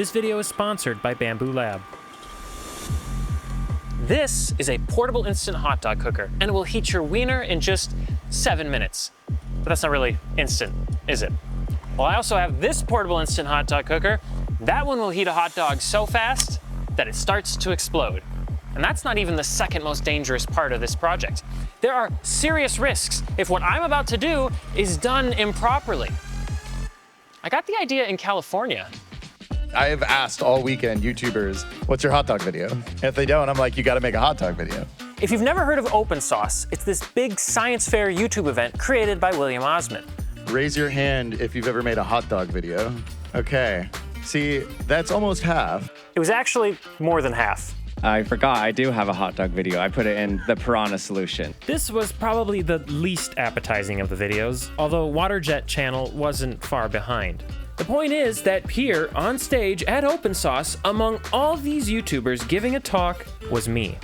This video is sponsored by Bamboo Lab. This is a portable instant hot dog cooker, and it will heat your wiener in just 7 minutes. But that's not really instant, is it? Well, I also have this portable instant hot dog cooker. That one will heat a hot dog so fast that it starts to explode. And that's not even the second most dangerous part of this project. There are serious risks if what I'm about to do is done improperly. I got the idea in California. I have asked all weekend YouTubers, what's your hot dog video? And if they don't, I'm like, you gotta make a hot dog video. If you've never heard of Open Sauce, it's this big science fair YouTube event created by William Osmond. Raise your hand if you've ever made a hot dog video. Okay, see, that's almost half. It was actually more than half. I forgot I do have a hot dog video. I put it in the piranha solution. This was probably the least appetizing of the videos, although Waterjet Channel wasn't far behind. The point is that here, on stage at Open Sauce, among all these YouTubers giving a talk, was me.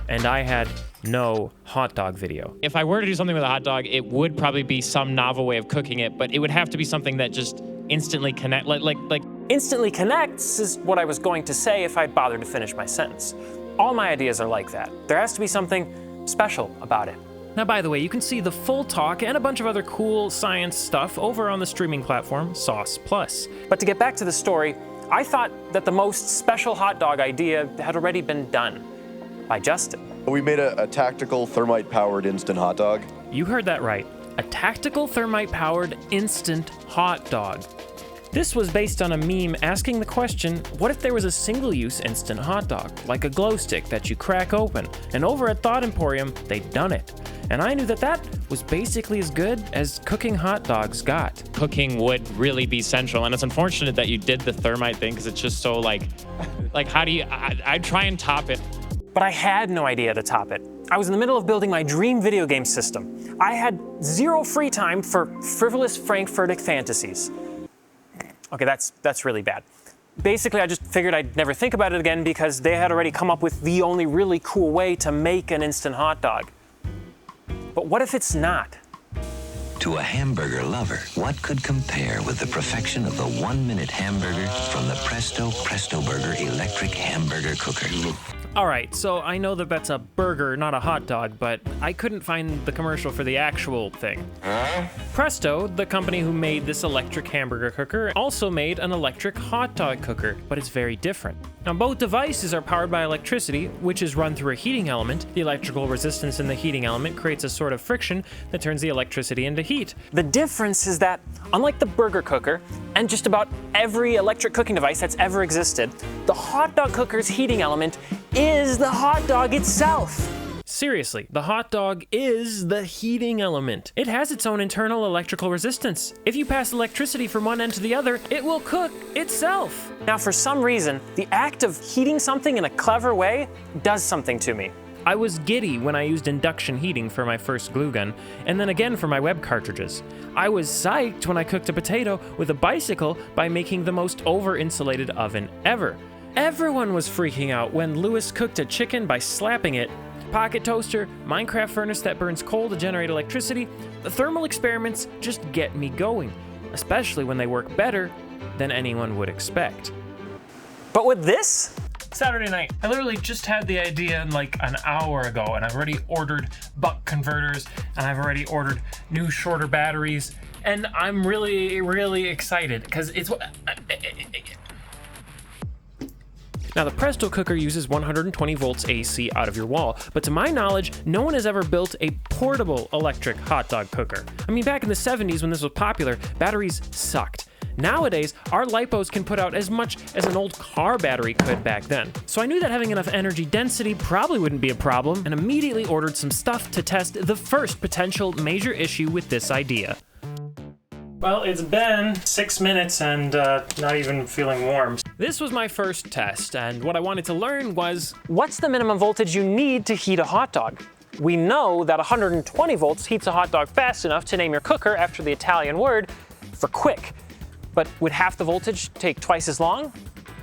And I had no hot dog video. If I were to do something with a hot dog, it would probably be some novel way of cooking it, but it would have to be something that just instantly connect, like Instantly connects is what I was going to say if I'd bothered to finish my sentence. All my ideas are like that. There has to be something special about it. Now, by the way, you can see the full talk and a bunch of other cool science stuff over on the streaming platform, Sauce Plus. But to get back to the story, I thought that the most special hot dog idea had already been done by Justin. We made a tactical thermite-powered instant hot dog. You heard that right. A tactical thermite-powered instant hot dog. This was based on a meme asking the question, what if there was a single-use instant hot dog, like a glow stick that you crack open? And over at Thought Emporium, they'd done it. And I knew that that was basically as good as cooking hot dogs got. cooking would really be central. And it's unfortunate that you did the thermite thing because it's just so like how do you, I'd try and top it. But I had no idea to top it. I was in the middle of building my dream video game system. I had zero free time for frivolous Frankfurtic fantasies. Okay, that's really bad. Basically, I just figured I'd never think about it again because they had already come up with the only really cool way to make an instant hot dog. But what if it's not? To a hamburger lover, what could compare with the perfection of the 1-minute hamburger from the Presto Burger electric hamburger cooker? All right, so I know that that's a burger, not a hot dog, but I couldn't find the commercial for the actual thing. Presto, the company who made this electric hamburger cooker, also made an electric hot dog cooker, but it's very different. Now, both devices are powered by electricity, which is run through a heating element. The electrical resistance in the heating element creates a sort of friction that turns the electricity into heat. The difference is that, unlike the burger cooker, and just about every electric cooking device that's ever existed, the hot dog cooker's heating element is the hot dog itself. Seriously, the hot dog is the heating element. It has its own internal electrical resistance. If you pass electricity from one end to the other, it will cook itself. Now, for some reason, the act of heating something in a clever way does something to me. I was giddy when I used induction heating for my first glue gun, and then again for my web cartridges. I was psyched when I cooked a potato with a bicycle by making the most over-insulated oven ever. Everyone was freaking out when Lewis cooked a chicken by slapping it. Pocket toaster, Minecraft furnace that burns coal to generate electricity. The thermal experiments just get me going, especially when they work better than anyone would expect. But with this? Saturday night, I literally just had the idea like an hour ago, and I've already ordered buck converters, and I've already ordered new shorter batteries, and I'm really, really excited because it's what. Now, the Presto cooker uses 120 volts AC out of your wall, but to my knowledge, no one has ever built a portable electric hot dog cooker. I mean, back in the 70s when this was popular, batteries sucked. Nowadays, our LiPos can put out as much as an old car battery could back then. So I knew that having enough energy density probably wouldn't be a problem, and immediately ordered some stuff to test the first potential major issue with this idea. Well, it's been 6 minutes and not even feeling warm. This was my first test, and what I wanted to learn was, what's the minimum voltage you need to heat a hot dog? We know that 120 volts heats a hot dog fast enough to name your cooker after the Italian word for quick. But would half the voltage take twice as long?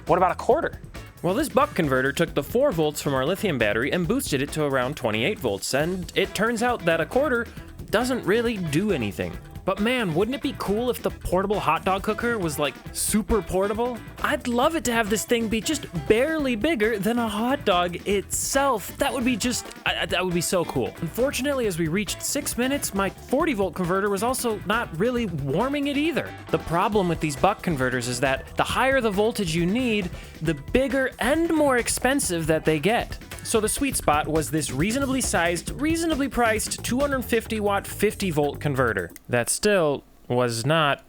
What about a quarter? well, this buck converter took the 4 volts from our lithium battery and boosted it to around 28 volts, and it turns out that a quarter doesn't really do anything. But man, wouldn't it be cool if the portable hot dog cooker was like super portable? I'd love it to have this thing be just barely bigger than a hot dog itself. That would be that would be so cool. Unfortunately, as we reached 6 minutes, my 40-volt converter was also not really warming it either. The problem with these buck converters is that the higher the voltage you need, the bigger and more expensive that they get. So the sweet spot was this reasonably sized, reasonably priced 250 watt 50-volt converter. That still was not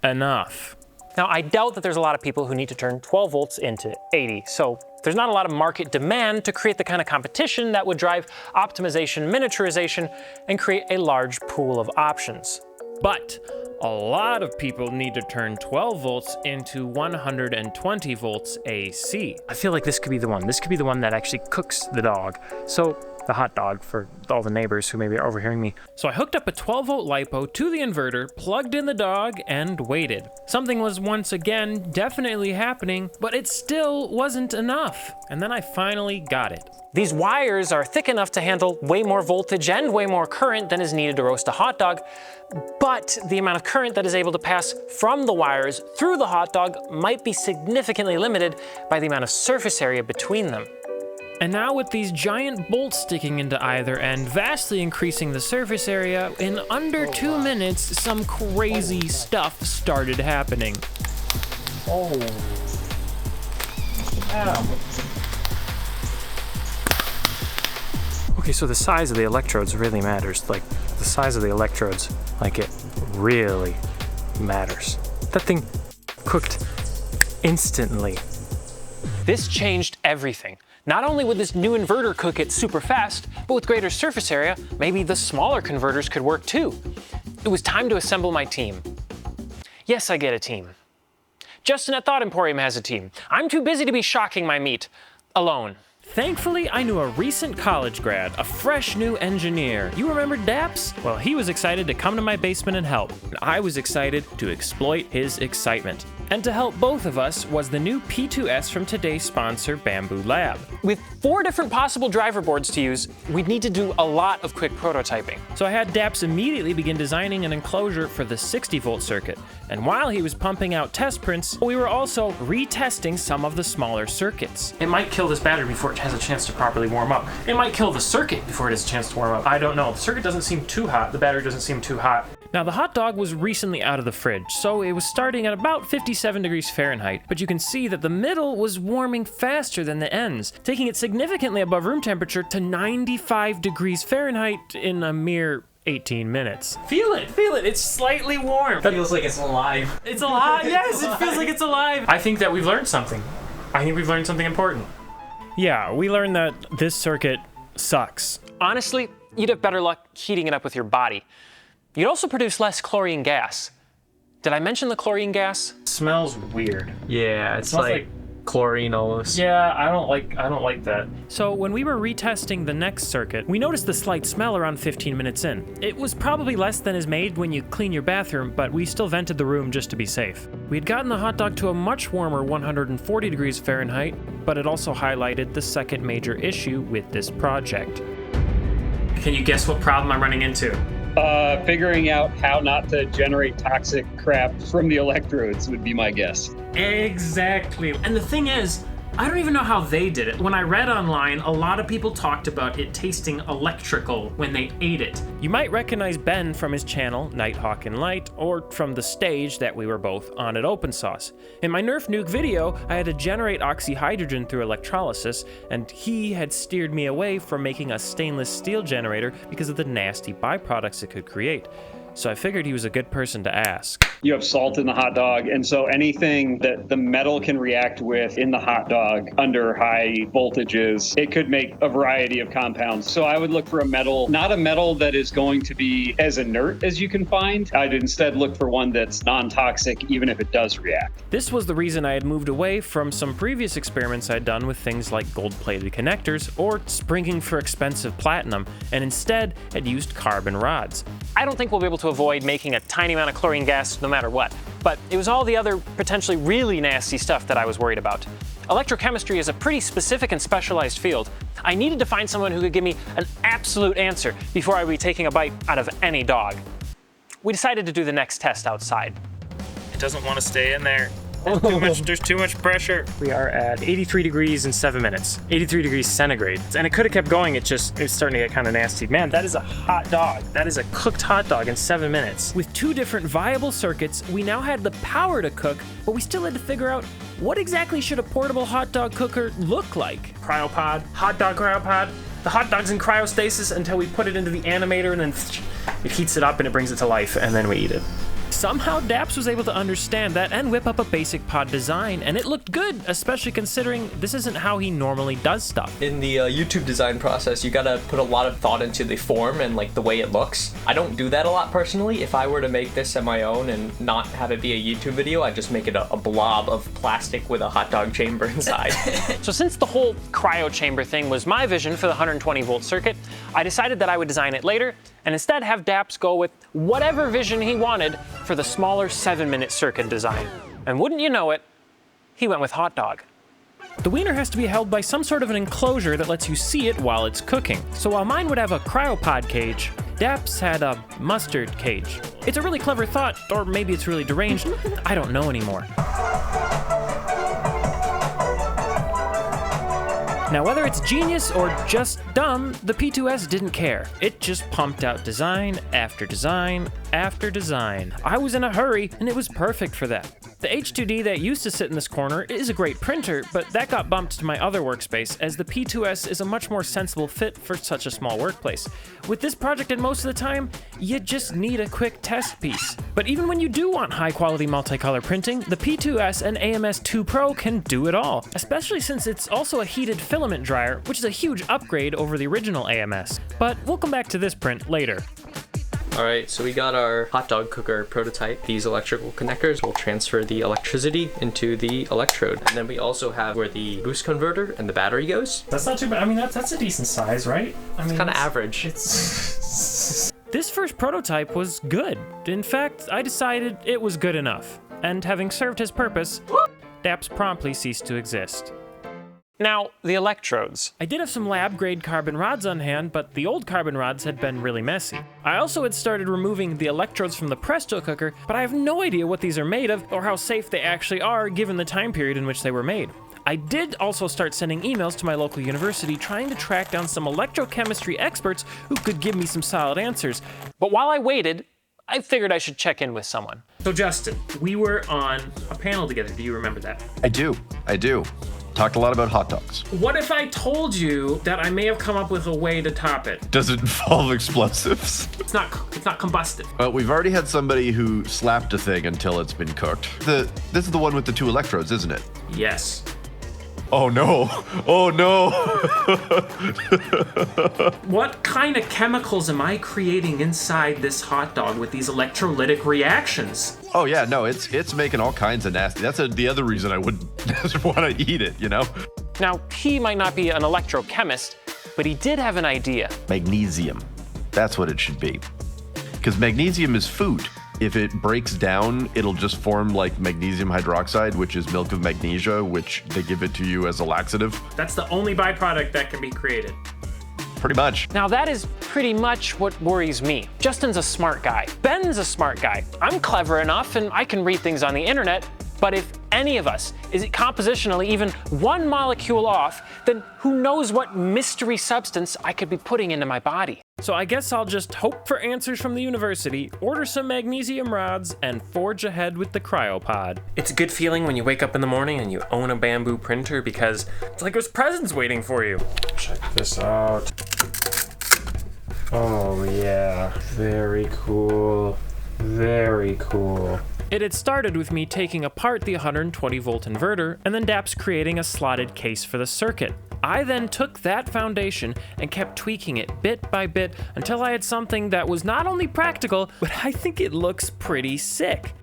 enough. Now, I doubt that there's a lot of people who need to turn 12 volts into 80, so there's not a lot of market demand to create the kind of competition that would drive optimization, miniaturization, and create a large pool of options. But a lot of people need to turn 12 volts into 120 volts AC. I feel like this could be the one. This could be the one that actually cooks the dog. So, the hot dog for all the neighbors who may be overhearing me. So I hooked up a 12-volt LiPo to the inverter, plugged in the dog, and waited. Something was once again definitely happening, but it still wasn't enough. And then I finally got it. These wires are thick enough to handle way more voltage and way more current than is needed to roast a hot dog, but the amount of current that is able to pass from the wires through the hot dog might be significantly limited by the amount of surface area between them. And now with these giant bolts sticking into either end, vastly increasing the surface area, in under 2 minutes, some crazy stuff started happening. Oh. Ow. Okay, so the size of the electrodes really matters. Like, the size of the electrodes, like, it really matters. That thing cooked instantly. This changed everything. Not only would this new inverter cook it super fast, but with greater surface area, maybe the smaller converters could work too. It was time to assemble my team. Yes, I get a team. Justin at Thought Emporium has a team. I'm too busy to be shocking my meat alone. Thankfully, I knew a recent college grad, a fresh new engineer. You remember Daps? Well, he was excited to come to my basement and help, and I was excited to exploit his excitement. And to help both of us was the new P2S from today's sponsor, Bamboo Lab. With 4 different possible driver boards to use, we'd need to do a lot of quick prototyping. So I had Daps immediately begin designing an enclosure for the 60-volt circuit. And while he was pumping out test prints, we were also retesting some of the smaller circuits. It might kill this battery before it has a chance to properly warm up. It might kill the circuit before it has a chance to warm up. I don't know. The circuit doesn't seem too hot. The battery doesn't seem too hot. Now, the hot dog was recently out of the fridge, so it was starting at about 57 degrees Fahrenheit, but you can see that the middle was warming faster than the ends, taking it significantly above room temperature to 95 degrees Fahrenheit in a mere 18 minutes. Feel it, it's slightly warm. It feels like it's alive. It's alive, yes, it feels like it's alive. I think that we've learned something. I think we've learned something important. Yeah, we learned that this circuit sucks. Honestly, you'd have better luck heating it up with your body. You'd also produce less chlorine gas. Did I mention the chlorine gas? It smells weird. Yeah, it smells like chlorine almost. Yeah, I don't like that. So when we were retesting the next circuit, we noticed the slight smell around 15 minutes in. It was probably less than is made when you clean your bathroom, but we still vented the room just to be safe. We had gotten the hot dog to a much warmer 140 degrees Fahrenheit, but it also highlighted the second major issue with this project. Can you guess what problem I'm running into? Figuring out how not to generate toxic crap from the electrodes would be my guess. Exactly. And the thing is, I don't even know how they did it. When I read online, a lot of people talked about it tasting electrical when they ate it. You might recognize Ben from his channel, Nighthawk and Light, or from the stage that we were both on at Open Sauce. In my Nerf Nuke video, I had to generate oxyhydrogen through electrolysis, and he had steered me away from making a stainless steel generator because of the nasty byproducts it could create. So I figured he was a good person to ask. You have salt in the hot dog, and so anything that the metal can react with in the hot dog under high voltages, it could make a variety of compounds. So I would look for a metal, not a metal that is going to be as inert as you can find. I'd instead look for one that's non-toxic, even if it does react. This was the reason I had moved away from some previous experiments I'd done with things like gold-plated connectors or springing for expensive platinum, and instead had used carbon rods. I don't think we'll be able to avoid making a tiny amount of chlorine gas no matter what, but it was all the other potentially really nasty stuff that I was worried about. Electrochemistry is a pretty specific and specialized field. I needed to find someone who could give me an absolute answer before I would be taking a bite out of any dog. we decided to do the next test outside. It doesn't want to stay in there. There's too much pressure. We are at 83 degrees in 7 minutes, 83 degrees centigrade. And it could have kept going, it's starting to get kind of nasty. Man, that is a hot dog. That is a cooked hot dog in 7 minutes. With 2 different viable circuits, we now had the power to cook, but we still had to figure out what exactly should a portable hot dog cooker look like. Cryopod, hot dog cryopod. The hot dog's in cryostasis until we put it into the animator and then it heats it up and it brings it to life and then we eat it. Somehow Daps was able to understand that and whip up a basic pod design, and it looked good, especially considering this isn't how he normally does stuff. In the YouTube design process, you gotta put a lot of thought into the form and like the way it looks. I don't do that a lot personally. If I were to make this on my own and not have it be a YouTube video, I'd just make it a blob of plastic with a hot dog chamber inside. So since the whole cryo chamber thing was my vision for the 120 volt circuit, I decided that I would design it later and instead have Daps go with whatever vision he wanted for the smaller 7-minute circuit design. And wouldn't you know it, he went with hot dog. The wiener has to be held by some sort of an enclosure that lets you see it while it's cooking. So while mine would have a cryopod cage, Daps had a mustard cage. It's a really clever thought, or maybe it's really deranged. I don't know anymore. Now, whether it's genius or just dumb, the P2S didn't care. It just pumped out design after design after design. I was in a hurry, and it was perfect for that. The H2D that used to sit in this corner is a great printer, but that got bumped to my other workspace, as the P2S is a much more sensible fit for such a small workplace. With this project and most of the time, you just need a quick test piece. But even when you do want high-quality multicolor printing, the P2S and AMS2 Pro can do it all, especially since it's also a heated filament dryer, which is a huge upgrade over the original AMS. But we'll come back to this print later. Alright, so we got our hot dog cooker prototype. These electrical connectors will transfer the electricity into the electrode. And then we also have where the boost converter and the battery goes. That's not too bad. I mean, that's a decent size, right? I mean, Kind of average. This first prototype was good. In fact, I decided it was good enough. And having served his purpose, Daps promptly ceased to exist. Now, the electrodes. I did have some lab-grade carbon rods on hand, but the old carbon rods had been really messy. I also had started removing the electrodes from the Presto cooker, but I have no idea what these are made of or how safe they actually are given the time period in which they were made. I did also start sending emails to my local university trying to track down some electrochemistry experts who could give me some solid answers. But while I waited, I figured I should check in with someone. So Justin, we were on a panel together. Do you remember that? I do. Talked a lot about hot dogs. What if I told you that I may have come up with a way to top it? Does it involve explosives? It's not combustive. Well, we've already had somebody who slapped a thing until it's been cooked. This is the one with the 2 electrodes, isn't it? Yes. Oh no. Oh no. What kind of chemicals am I creating inside this hot dog with these electrolytic reactions? Oh yeah, no, it's making all kinds of nasty. That's the other reason I wouldn't want to eat it, you know? Now, he might not be an electrochemist, but he did have an idea. Magnesium. That's what it should be. Because magnesium is food. If it breaks down, it'll just form like magnesium hydroxide, which is milk of magnesia, which they give it to you as a laxative. That's the only byproduct that can be created. Pretty much. Now that is pretty much what worries me. Justin's a smart guy. Ben's a smart guy. I'm clever enough and I can read things on the internet, but if any of us is compositionally even one molecule off, then who knows what mystery substance I could be putting into my body. So I guess I'll just hope for answers from the university, order some magnesium rods, and forge ahead with the cryopod. It's a good feeling when you wake up in the morning and you own a bamboo printer because it's like there's presents waiting for you. Check this out. Oh yeah, very cool. Very cool. It had started with me taking apart the 120 volt inverter and then Daps creating a slotted case for the circuit. I then took that foundation and kept tweaking it bit by bit until I had something that was not only practical, but I think it looks pretty sick.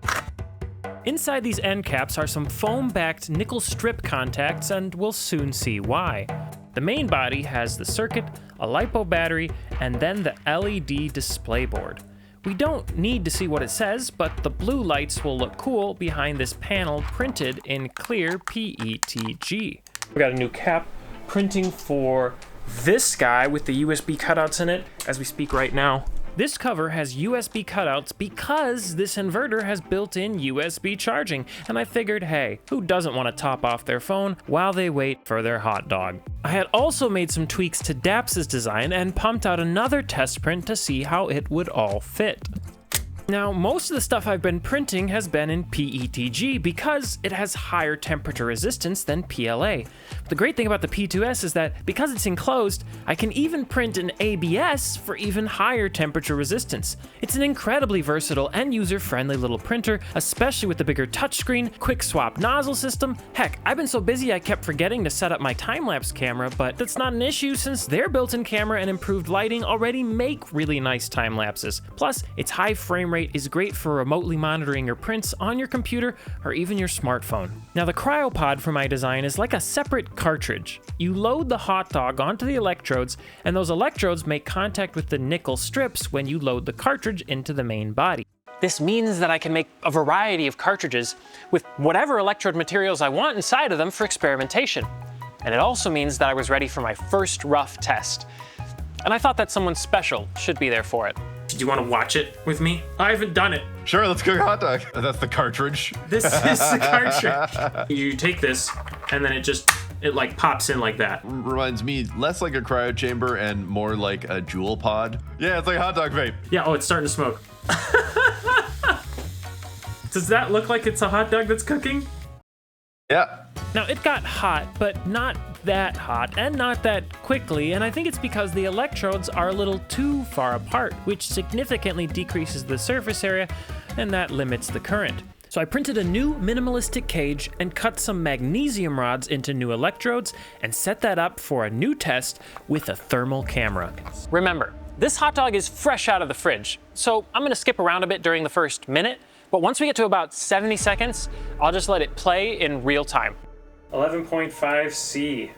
Inside these end caps are some foam-backed nickel strip contacts, and we'll soon see why. The main body has the circuit, a LiPo battery, and then the LED display board. We don't need to see what it says, but the blue lights will look cool behind this panel printed in clear PETG. We got a new cap printing for this guy with the USB cutouts in it as we speak right now. This cover has USB cutouts because this inverter has built-in USB charging, and I figured, hey, who doesn't want to top off their phone while they wait for their hot dog? I had also made some tweaks to DAPS's design and pumped out another test print to see how it would all fit. Now, most of the stuff I've been printing has been in PETG because it has higher temperature resistance than PLA. The great thing about the P2S is that because it's enclosed, I can even print in ABS for even higher temperature resistance. It's an incredibly versatile and user-friendly little printer, especially with the bigger touchscreen, quick swap nozzle system. Heck, I've been so busy I kept forgetting to set up my time-lapse camera, but that's not an issue since their built-in camera and improved lighting already make really nice time lapses. Plus, its high frame rate is great for remotely monitoring your prints on your computer or even your smartphone. Now, the cryopod for my design is like a separate cartridge. You load the hot dog onto the electrodes, and those electrodes make contact with the nickel strips when you load the cartridge into the main body. This means that I can make a variety of cartridges with whatever electrode materials I want inside of them for experimentation. And it also means that I was ready for my first rough test. And I thought that someone special should be there for it. Do you want to watch it with me? I haven't done it. Sure, let's cook a hot dog. That's the cartridge. This is the cartridge. You take this, and then it like pops in like that. Reminds me less like a cryo chamber and more like a jewel pod. Yeah, it's like a hot dog vape. Yeah, oh, it's starting to smoke. Does that look like it's a hot dog that's cooking? Yeah. Now, it got hot, but not that hot and not that quickly, and I think it's because the electrodes are a little too far apart, which significantly decreases the surface area, and that limits the current. So I printed a new minimalistic cage and cut some magnesium rods into new electrodes and set that up for a new test with a thermal camera. Remember, this hot dog is fresh out of the fridge, so I'm gonna skip around a bit during the first minute, but once we get to about 70 seconds, I'll just let it play in real time. 11.5 C.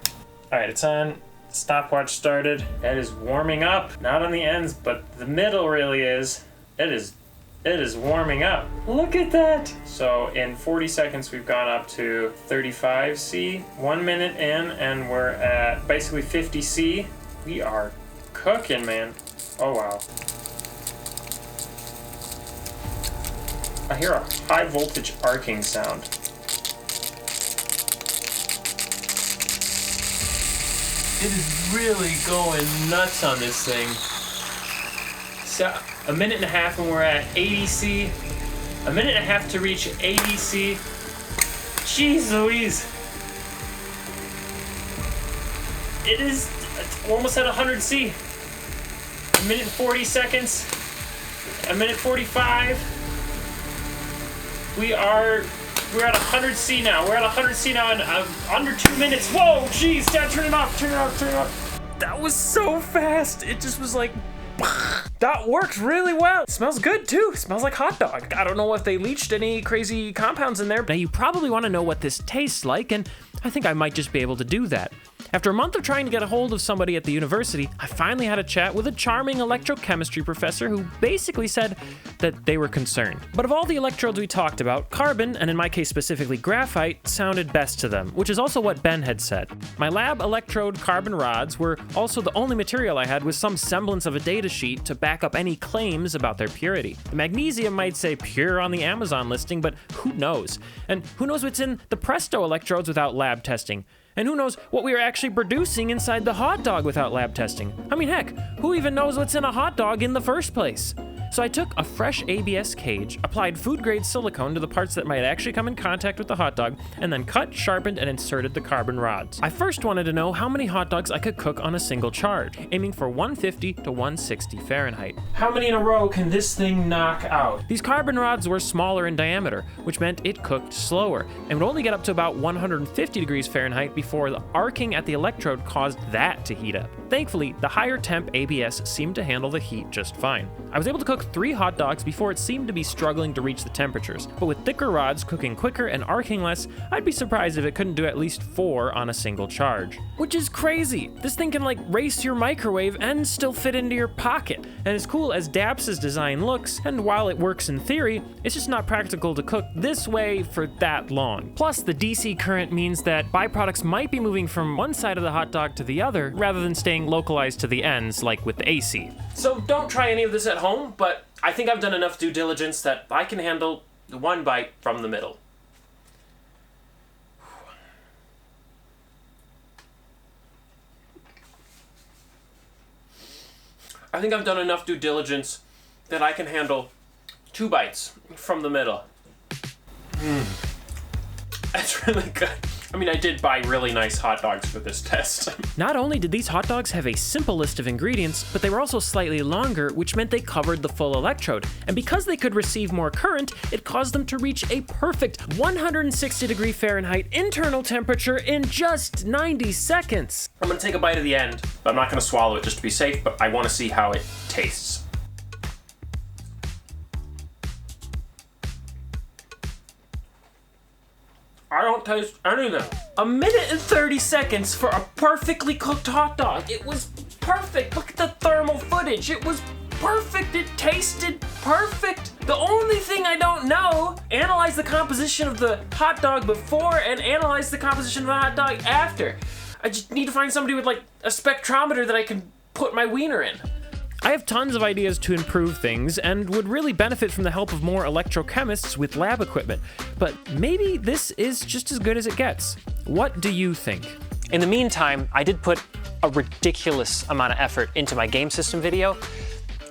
All right, it's on. Stopwatch started. It is warming up. Not on the ends, but the middle really is. It is warming up. Look at that. So in 40 seconds, we've gone up to 35 C. 1 minute in, and we're at basically 50 C. We are cooking, man. Oh, wow. I hear a high voltage arcing sound. It is really going nuts on this thing. So, a minute and a half and we're at 80 C. A minute and a half to reach 80 C. Jeez Louise. It's almost at 100 C. A minute and 40 seconds. A minute 45. We're at 100 C now. We're at 100 C now in under 2 minutes. Whoa, jeez, Dad, turn it off, turn it off, turn it off. That was so fast. It just was like, that worked really well. It smells good too. It smells like hot dog. I don't know if they leached any crazy compounds in there. Now you probably want to know what this tastes like, and I think I might just be able to do that. After a month of trying to get a hold of somebody at the university, I finally had a chat with a charming electrochemistry professor who basically said that they were concerned. But of all the electrodes we talked about, carbon, and in my case specifically graphite, sounded best to them, which is also what Ben had said. My lab electrode carbon rods were also the only material I had with some semblance of a data sheet to back up any claims about their purity. The magnesium might say pure on the Amazon listing, but who knows? And who knows what's in the Presto electrodes without lab testing? And who knows what we are actually producing inside the hot dog without lab testing? I mean, heck, who even knows what's in a hot dog in the first place? So I took a fresh ABS cage, applied food-grade silicone to the parts that might actually come in contact with the hot dog, and then cut, sharpened, and inserted the carbon rods. I first wanted to know how many hot dogs I could cook on a single charge, aiming for 150 to 160 Fahrenheit. How many in a row can this thing knock out? These carbon rods were smaller in diameter, which meant it cooked slower, and would only get up to about 150 degrees Fahrenheit before the arcing at the electrode caused that to heat up. Thankfully, the higher temp ABS seemed to handle the heat just fine. I was able to cook cook 3 hot dogs before it seemed to be struggling to reach the temperatures. But with thicker rods cooking quicker and arcing less, I'd be surprised if it couldn't do at least 4 on a single charge. Which is crazy! This thing can like race your microwave and still fit into your pocket. And as cool as Dapps' design looks, and while it works in theory, it's just not practical to cook this way for that long. Plus, the DC current means that byproducts might be moving from one side of the hot dog to the other, rather than staying localized to the ends like with the AC. So don't try any of this at home, but I think I've done enough due diligence that I can handle one bite from the middle. I think I've done enough due diligence that I can handle 2 bites from the middle. That's really good. I mean, I did buy really nice hot dogs for this test. Not only did these hot dogs have a simple list of ingredients, but they were also slightly longer, which meant they covered the full electrode. And because they could receive more current, it caused them to reach a perfect 160 Fahrenheit internal temperature in just 90 seconds. I'm gonna take a bite of the end, but I'm not gonna swallow it just to be safe, but I wanna see how it tastes. I don't taste anything. 1 minute and 30 seconds for a perfectly cooked hot dog. It was perfect. Look at the thermal footage. It was perfect. It tasted perfect. The only thing I don't know, analyze the composition of the hot dog before and analyze the composition of the hot dog after. I just need to find somebody with like a spectrometer that I can put my wiener in. I have tons of ideas to improve things and would really benefit from the help of more electrochemists with lab equipment, but maybe this is just as good as it gets. What do you think? In the meantime, I did put a ridiculous amount of effort into my game system video,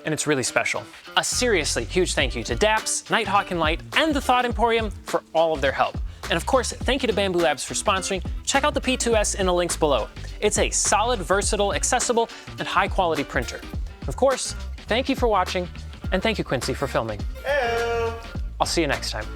and it's really special. A seriously huge thank you to Dapps, Nighthawk and Light, and the Thought Emporium for all of their help. And of course, thank you to Bamboo Labs for sponsoring. Check out the P2S in the links below. It's a solid, versatile, accessible, and high-quality printer. Of course, thank you for watching, and thank you, Quincy, for filming. I'll see you next time.